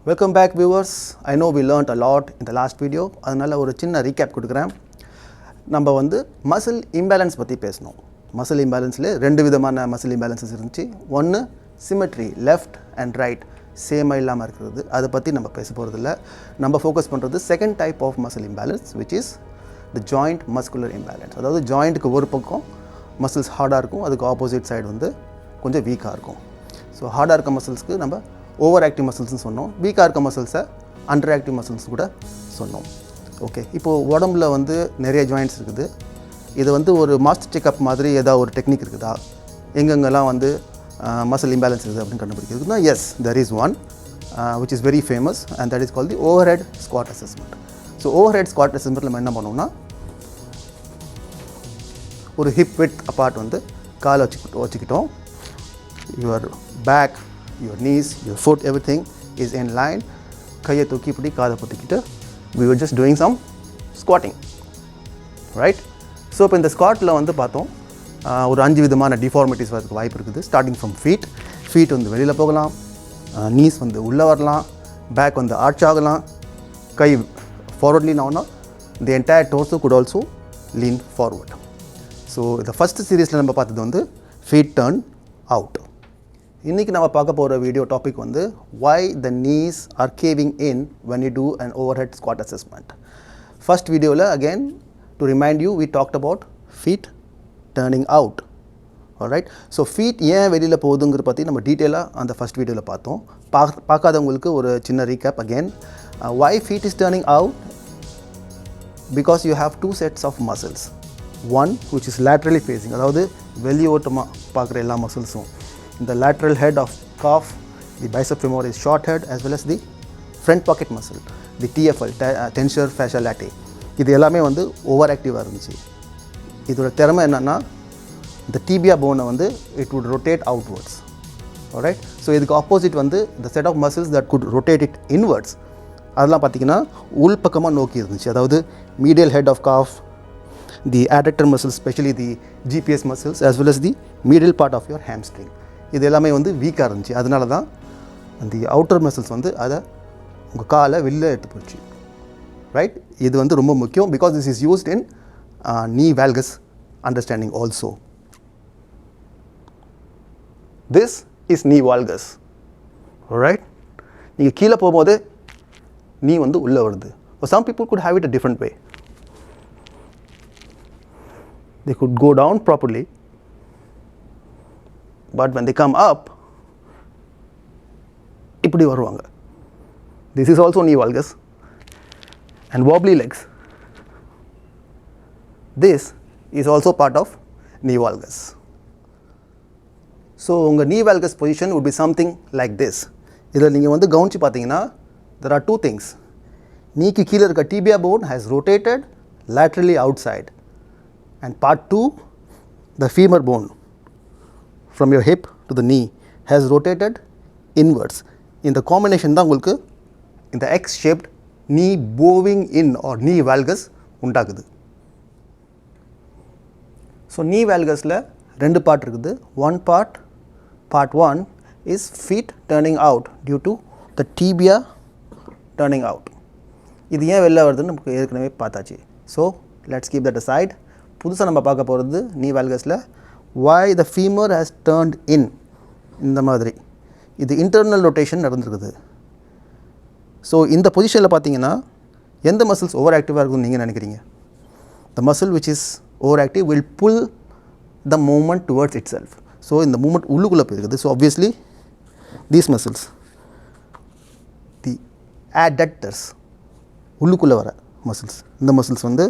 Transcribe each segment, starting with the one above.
Welcome back viewers. I know we learned a lot in the last video. அதனால ஒரு சின்ன recap கொடுக்கிறேன். நம்ம வந்து muscle imbalance பத்தி பேசணும். Muscle imbalanceல ரெண்டு விதமான muscle imbalances இருந்துச்சு. ஒன்னு symmetry left and right same இல்லாம இருக்குது. அத பத்தி நம்ம பேச போறது இல்ல. நம்ம ஃபோக்கஸ் பண்றது second type of muscle imbalance which is the joint muscular imbalance. அதாவது ஜாயிண்ட்க்கு ஒரு பக்கம் muscles ஹார்டா இருக்கும், அதுக்கு ஆப்போசிட் சைடு வந்து கொஞ்சம் வீக்கா இருக்கும். ஸோ ஹார்டாக இருக்க மசில்ஸ்க்கு நம்ம ஓவர் ஆக்டிவ் மசில்ஸ்னு சொன்னோம், வீக்காக இருக்க மசில்ஸை அண்டர் ஆக்டிவ் மசில்ஸ் கூட சொன்னோம். ஓகே, இப்போது உடம்புல வந்து நிறைய ஜாயின்ட்ஸ் இருக்குது. இது வந்து ஒரு மாஸ்டர் செக்அப் மாதிரி ஏதாவது ஒரு டெக்னிக் இருக்குதா, எங்கெங்கெல்லாம் வந்து மசில் இம்பேலன்ஸ் இருக்குது அப்படின்னு கண்டுபிடிக்கிறதுனா yes, there is one which is very famous and that is call the over head squat assessment. So over head squat அசஸ்மெண்ட்டில் நம்ம என்ன பண்ணுவோம்னா, ஒரு ஹிப் வித் அப்பார்ட் வந்து காலை வச்சுக்கிட்டோம். your back, your knees, your foot, everything is in line. கையை தூக்கி இப்படி காதை பொத்திக்கிட்டு we were just doing some squatting, right? So இப்போ இந்த ஸ்குவாட்டில் வந்து பார்த்தோம் ஒரு 5 விதமான டிஃபார்மிட்டிஸ் வரதுக்கு வாய்ப்பு இருக்குது. ஸ்டார்டிங் ஃப்ரம் ஃபீட் வந்து வெளியில் போகலாம், நீஸ் வந்து உள்ளே வரலாம், பேக் வந்து ஆர்ச் ஆகலாம், கை ஃபார்வர்ட் லீன் ஆகணும், the entire torso could also lean forward. So இந்த ஃபஸ்ட் சீரீஸில் நம்ம பார்த்தது வந்து ஃபீட் டர்ன் அவுட். இன்றைக்கி நம்ம பார்க்க போகிற வீடியோ டாபிக் வந்து why the knees are caving in when you do an overhead squat assessment. First வீடியோவில் again to remind you we talked about feet turning out. alright, so feet ஏன் வெளியில் போகுதுங்கிற பற்றி நம்ம டீட்டெயிலாக அந்த ஃபஸ்ட் வீடியோவில் பார்த்தோம். பார்க்காதவங்களுக்கு ஒரு சின்ன recap again. Why feet is turning out? Because you have two sets of muscles. One which is laterally facing, அதாவது வெளியோட்டமாக பார்க்குற எல்லா மசில்ஸும், the lateral head of calf, the bicep femoris is short head, as well as the front pocket muscle, the TFL, tensor fasciae latae. இது எல்லாமே வந்து over ஆக்டிவாக இருந்துச்சு. இதோட திறமை என்னென்னா, இந்த டிபியா போனை வந்து it would rotate outwards. alright, so இதுக்கு ஆப்போசிட் வந்து the set of muscles that could rotate it inwards, அதெல்லாம் பார்த்திங்கன்னா உள் பக்கமாக நோக்கி இருந்துச்சு. அதாவது medial head of calf, the adductor muscles, especially the GPS muscles, as well as the middle part of your hamstring, இது எல்லாமே வந்து வீக்காக இருந்துச்சு. அதனால தான் அந்த அவுட்டர் மசில்ஸ் வந்து அதை உங்கள் காலை வெளில எடுத்து போச்சு. ரைட், இது வந்து ரொம்ப முக்கியம். Because this is used in knee valgus understanding also. This is knee valgus. alright, நீங்கள் கீழே போகும்போது knee வந்து உள்ளே வருது. some people could have it a different way. They could go down properly, but when they come up, இப்படி வருவாங்க. This is also knee valgus. And wobbly legs, this is also part of knee valgus. So உங்கள் knee valgus position would be something like this. இதில் நீங்கள் வந்து கவனிச்சு பார்த்தீங்கன்னா there are two things. நீக்கு கீழே இருக்க tibia bone has rotated laterally outside, and part 2, the femur bone from your hip to the knee has rotated inwards. இந்த combination தான் உங்களுக்கு இந்த X shaped knee bowing in or knee valgus உண்டாகுது. So knee valgusல ரெண்டு part இருக்குது. part 1 is feet turning out due to the tibia turning out. இது ஏன் வெளில வருதுன்னு நமக்கு ஏற்கனவே பார்த்தாச்சு. So let's keep that aside. புதுசாக நம்ம பார்க்க போகிறது knee valgusல why the femur has turned in. இந்த மாதிரி இது இன்டர்னல் ரொட்டேஷன் நடந்துருக்குது. ஸோ இந்த பொசிஷனில் பார்த்தீங்கன்னா எந்த மசில்ஸ் ஓவர் ஆக்டிவாக இருக்குன்னு நீங்கள் நினைக்கிறீங்க? the muscle which is overactive will pull the movement towards itself. So இந்த மூமெண்ட் உள்ளுக்குள்ளே போயிருக்குது. So obviously these muscles, the adductors, உள்ளுக்குள்ளே வர மசில்ஸ், இந்த மசில்ஸ் வந்து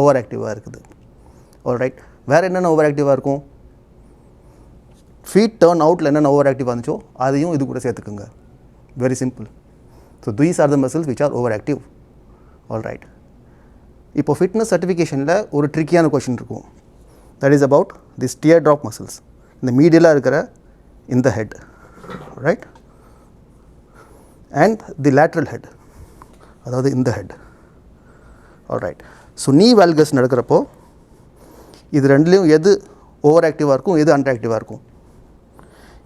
ஓவர் ஆக்டிவாக இருக்குது. alright, வேறு என்னென்ன ஓவர் ஆக்டிவாக இருக்கும்? ஃபீட் டர்ன் அவுட்டில் என்னென்ன ஓவர் ஆக்டிவாக இருந்துச்சோ அதையும் இது கூட சேர்த்துக்குங்க. Very simple. So these are the muscles which are over active. alright, இப்போ ஃபிட்னஸ் சர்டிஃபிகேஷனில் ஒரு ட்ரிக்கியான கொஷின் இருக்கும். That is about this dear drop muscles, இந்த மீடியலாக இருக்கிற இந்த head, right, and the lateral head, அதாவது இந்த head. alright, so knee valgus நடக்கிறப்போ இது ரெண்டுலேயும் எது ஓவர் ஆக்டிவாக இருக்கும், எது அண்டர் ஆக்டிவாக இருக்கும்?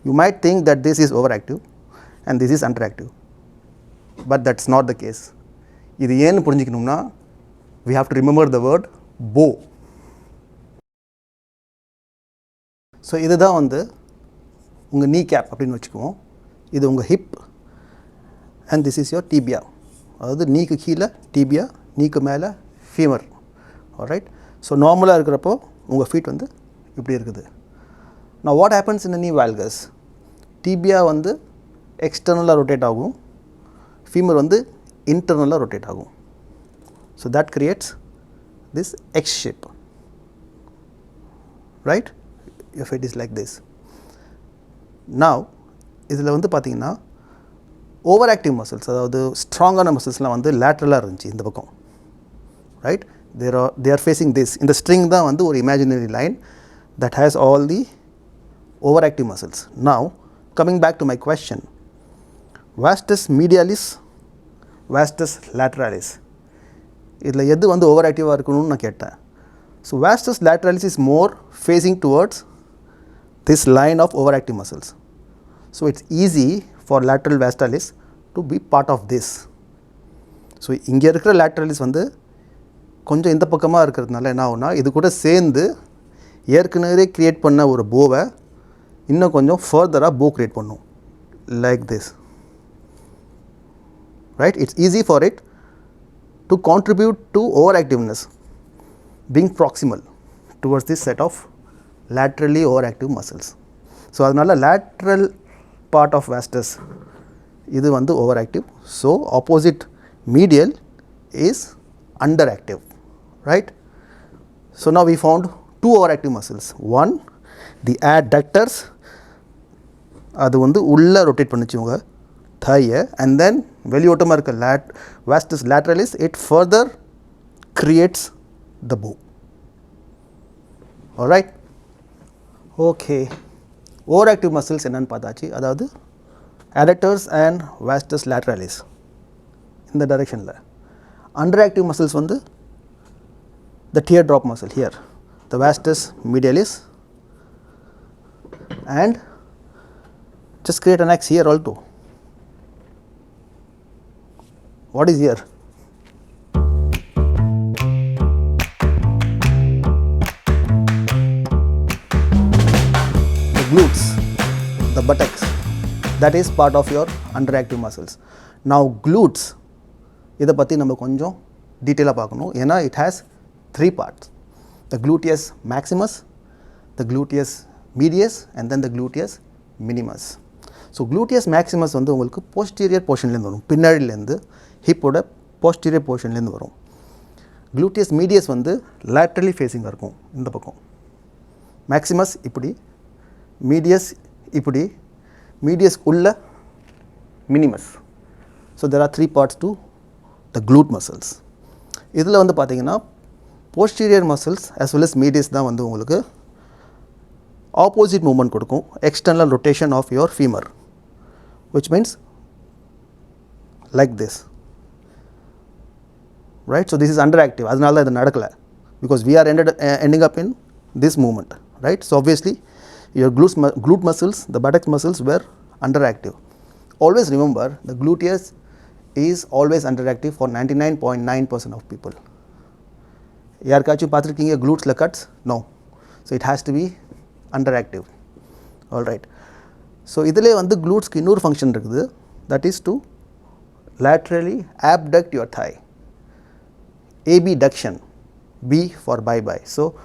You might think that this is over active and this is under active. but that's not the case. இது ஏன்னு புரிஞ்சிக்கணும்னா we have to remember the word bow. So இதுதான் வந்து உங்கள் knee cap அப்படின்னு வச்சுக்குவோம். இது உங்கள் hip and this is your tibia. அதாவது நீக்கு கீழே tibia, நீக்கு மேலே femur. alright. ஸோ நார்மலாக இருக்கிறப்போ உங்கள் feet வந்து இப்படி இருக்குது. Now what happens in the knee valgus? tibia வந்து எக்ஸ்டர்னலாக ரொட்டேட் ஆகும், femur வந்து இன்டர்னலாக ரொட்டேட் ஆகும். So that creates this X shape, right? Your feet is like this. Now இதில் வந்து பார்த்தீங்கன்னா overactive muscles, அதாவது ஸ்ட்ராங்கான மசில்ஸ்லாம் வந்து லேட்ரலாக இருந்துச்சு இந்த பக்கம், right? they are facing this. இந்த string தான் வந்து ஒரு imaginary line that has all the overactive muscles. Now coming back to my question, vastus medialis, vastus lateralis, இதில் எது வந்து ஓவராக்டிவாக இருக்கணும்னு நான் கேட்டேன். So vastus lateralis is more facing towards this line of overactive muscles. So it's easy for lateral vastalis to be part of this. So இங்கே இருக்கிற lateralis வந்து கொஞ்சம் இந்த பக்கமாக இருக்கிறதுனால என்ன ஆகும்னா இது கூட சேர்ந்து ஏற்கனவே க்ரியேட் பண்ண ஒரு போவை இன்னும் கொஞ்சம் ஃபர்தராக போ க்ரியேட் பண்ணும், like this, right? It's easy for it to contribute to overactiveness, being proximal towards this set of laterally overactive muscles. So அதனால lateral part of vastus இது வந்து overactive. So opposite medial is underactive, right? So now we found two overactive muscles. One, the adductors, அது வந்து உள்ள rotate பண்ணிச்சு உங்க thigh, and then வெளியோட்டமாக இருக்க vastus lateralis, it further creates the bow. Alright? Okay. Overactive muscles என்னன்னு பார்த்தாச்சு, அதாவது adductors and vastus lateralis இந்த டைரெக்ஷனில். Underactive muscles வந்து the teardrop muscle here, the vastus medialis, and just create an X here also. What is here? The glutes, the buttocks, that is part of your underactive muscles. Now glutes, இதை பற்றி நம்ம கொஞ்சம் டீட்டெயிலாக பார்க்கணும், ஏன்னா it has three parts: the gluteus maximus, the gluteus medius, and then the gluteus minimus. So gluteus maximus வந்து உங்களுக்கு posterior போர்ஷன்லேருந்து வரும், பின்னாடிலேருந்து ஹிப்போட போஸ்டீரியர் போர்ஷன்லேருந்து வரும். gluteus medius வந்து laterally facing இருக்கும் இந்த பக்கம். maximus இப்படி, medius இப்படி, medius உள்ள minimus. So there are three parts to the glute muscles. இதில் வந்து பார்த்தீங்கன்னா posterior muscles as well as medius தான் வந்து உங்களுக்கு opposite movement கொடுக்கும், external rotation of your femur, which means like this, right? So this is underactive, அதனால இது நடக்கல, because we are ending up in this movement, right? So obviously your glute muscles, the buttocks muscles were underactive. Always remember, the gluteus is always underactive for 99.9% of people. யாருக்காச்சும் பார்த்துருக்கீங்க glutesல cuts? No. So it has to be underactive. All right. So இதிலே வந்து glutesக்கு இன்னொரு function இருக்குது, that is to laterally abduct your thigh. abduction, B for bye. So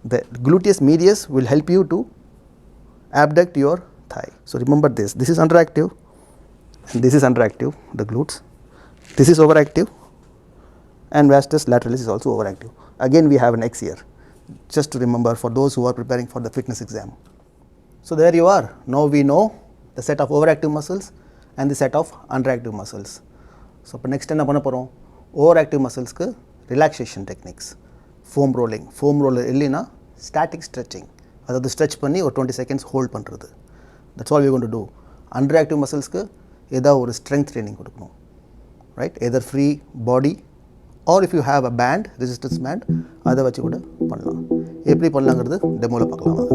the gluteus medius will help you to abduct your thigh. So remember this, this is underactive and this is underactive, the glutes. This is overactive and vastus lateralis is also overactive. Again we have an X here, just to remember for those who are preparing for the fitness exam. So there you are. Now we know the set of overactive muscles and the set of underactive muscles. So next என்ன பண்ண போகிறோம், overactive musclesக்கு relaxation techniques, foam rolling, foam roller இல்லைனா static stretching, அதாவது stretch பண்ணி ஒரு 20 seconds hold பண்ணுறது. That's all we are going to do. Underactive musclesக்கு ஏதாவது ஒரு strength training கொடுக்கணும், right? Either free body or if you have a band, resistance band, அதை வச்சு கூட பண்ணலாம். எப்படி பண்ணலாங்கிறது டெமோவில் பார்க்கலாம்.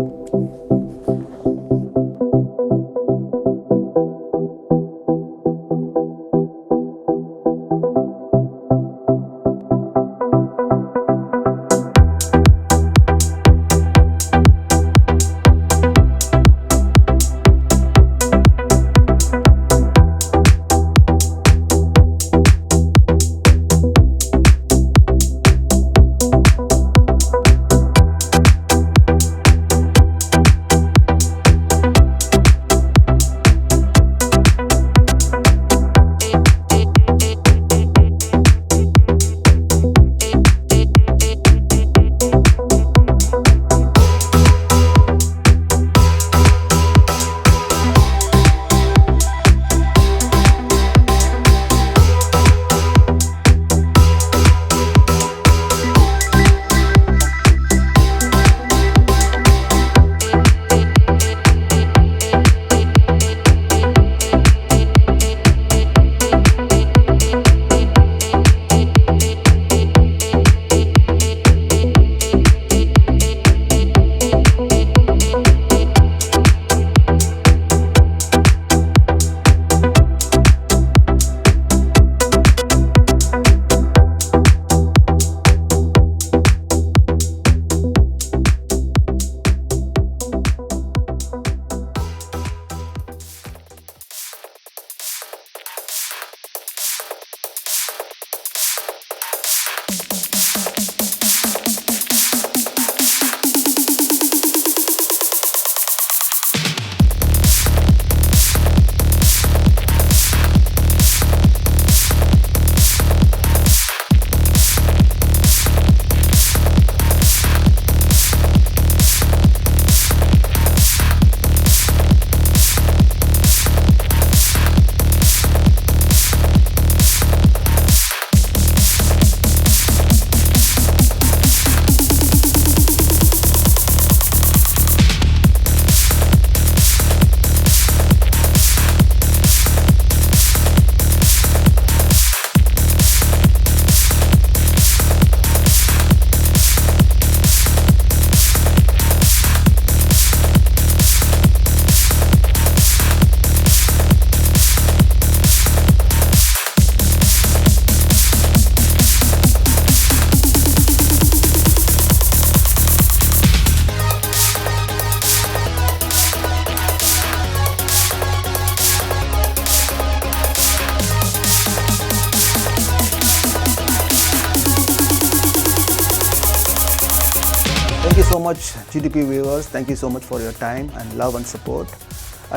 much, GTP viewers. Thank you so much for your time and love and support.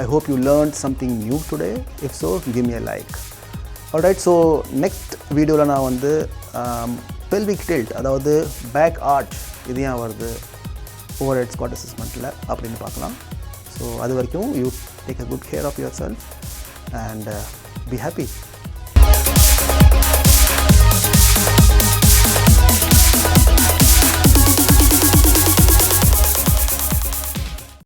I hope you learned something new today. If so, give me a like. Alright, so next video la na vandu pelvic tilt adhaavadhu back arch idu yen varudhu overhead squat assessment la appadinu paakalam. So adu varaikum you take a good care of yourself and be happy.